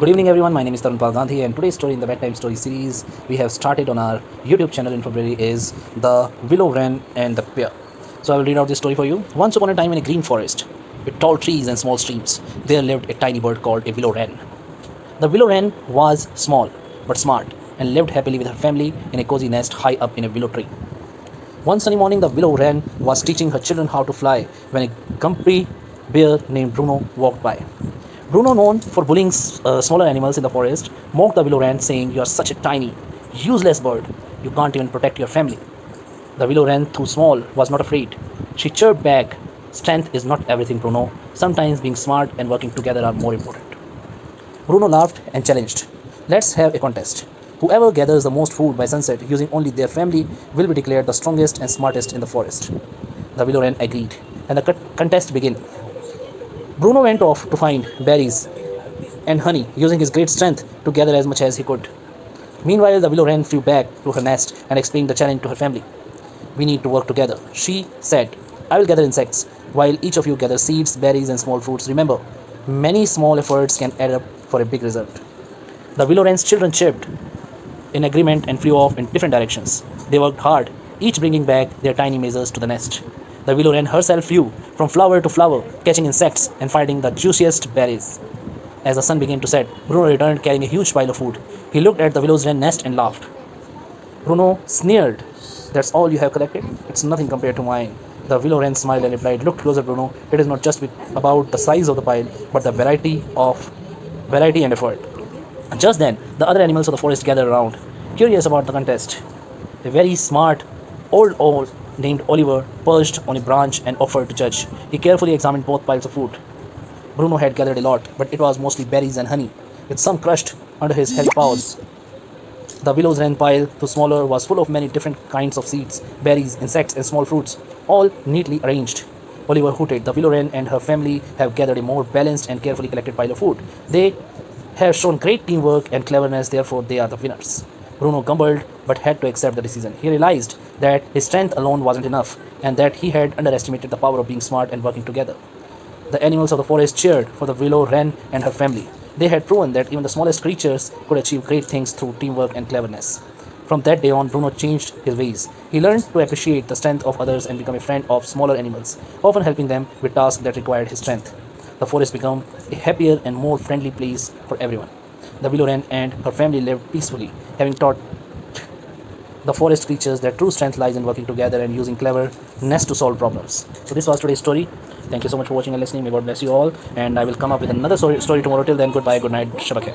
Good evening, everyone. My name is Tarun Pal Gandhi, and today's story in the bedtime story series we have started on our YouTube channel INFOBRARY is The Willow Wren and the Bear. So I will read out this story for you. Once upon a time in a green forest, with tall trees and small streams, there lived a tiny bird called a willow wren. The willow wren was small but smart and lived happily with her family in a cozy nest high up in a willow tree. One sunny morning, the willow wren was teaching her children how to fly when a grumpy bear named Bruno walked by. Bruno, known for bullying smaller animals in the forest, mocked the willow wren, saying, "You are such a tiny, useless bird. You can't even protect your family." The willow wren, though small, was not afraid. She chirped back, "Strength is not everything, Bruno. Sometimes being smart and working together are more important." Bruno laughed and challenged, "Let's have a contest. Whoever gathers the most food by sunset using only their family will be declared the strongest and smartest in the forest." The willow wren agreed, and the contest began. Bruno went off to find berries and honey, using his great strength to gather as much as he could. Meanwhile, the willow wren flew back to her nest and explained the challenge to her family. "We need to work together," she said. "I will gather insects, while each of you gathers seeds, berries, and small fruits. Remember, many small efforts can add up for a big result." The willow wren's children chirped in agreement and flew off in different directions. They worked hard, each bringing back their tiny measures to the nest. The willow wren herself flew from flower to flower, catching insects and finding the juiciest berries. As the sun began to set, Bruno returned carrying a huge pile of food. He looked at the willow wren's nest and laughed. Bruno sneered, "That's all you have collected? It's nothing compared to mine." The willow wren smiled and replied, "Look closer, Bruno. It is not just about the size of the pile, but the variety and effort." Just then, the other animals of the forest gathered around, curious about the contest. A very smart old owl named Oliver perched on a branch and offered to judge. He carefully examined both piles of food. Bruno had gathered a lot, but it was mostly berries and honey, with some crushed under his heavy paws. The willow wren pile, though smaller, was full of many different kinds of seeds, berries, insects, and small fruits, all neatly arranged. Oliver hooted. "The willow wren and her family have gathered a more balanced and carefully collected pile of food. They have shown great teamwork and cleverness, therefore they are the winners." Bruno grumbled but had to accept the decision. He realized that his strength alone wasn't enough and that he had underestimated the power of being smart and working together. The animals of the forest cheered for the willow wren and her family. They had proven that even the smallest creatures could achieve great things through teamwork and cleverness. From that day on, Bruno changed his ways. He learned to appreciate the strength of others and become a friend of smaller animals, often helping them with tasks that required his strength. The forest became a happier and more friendly place for everyone. The willow wren and her family lived peacefully, having taught the forest creatures that true strength lies in working together and using cleverness to solve problems. So this was today's story. Thank you so much for watching and listening. May God bless you all. And I will come up with another story tomorrow. Till then, goodbye, good night, Shabakh.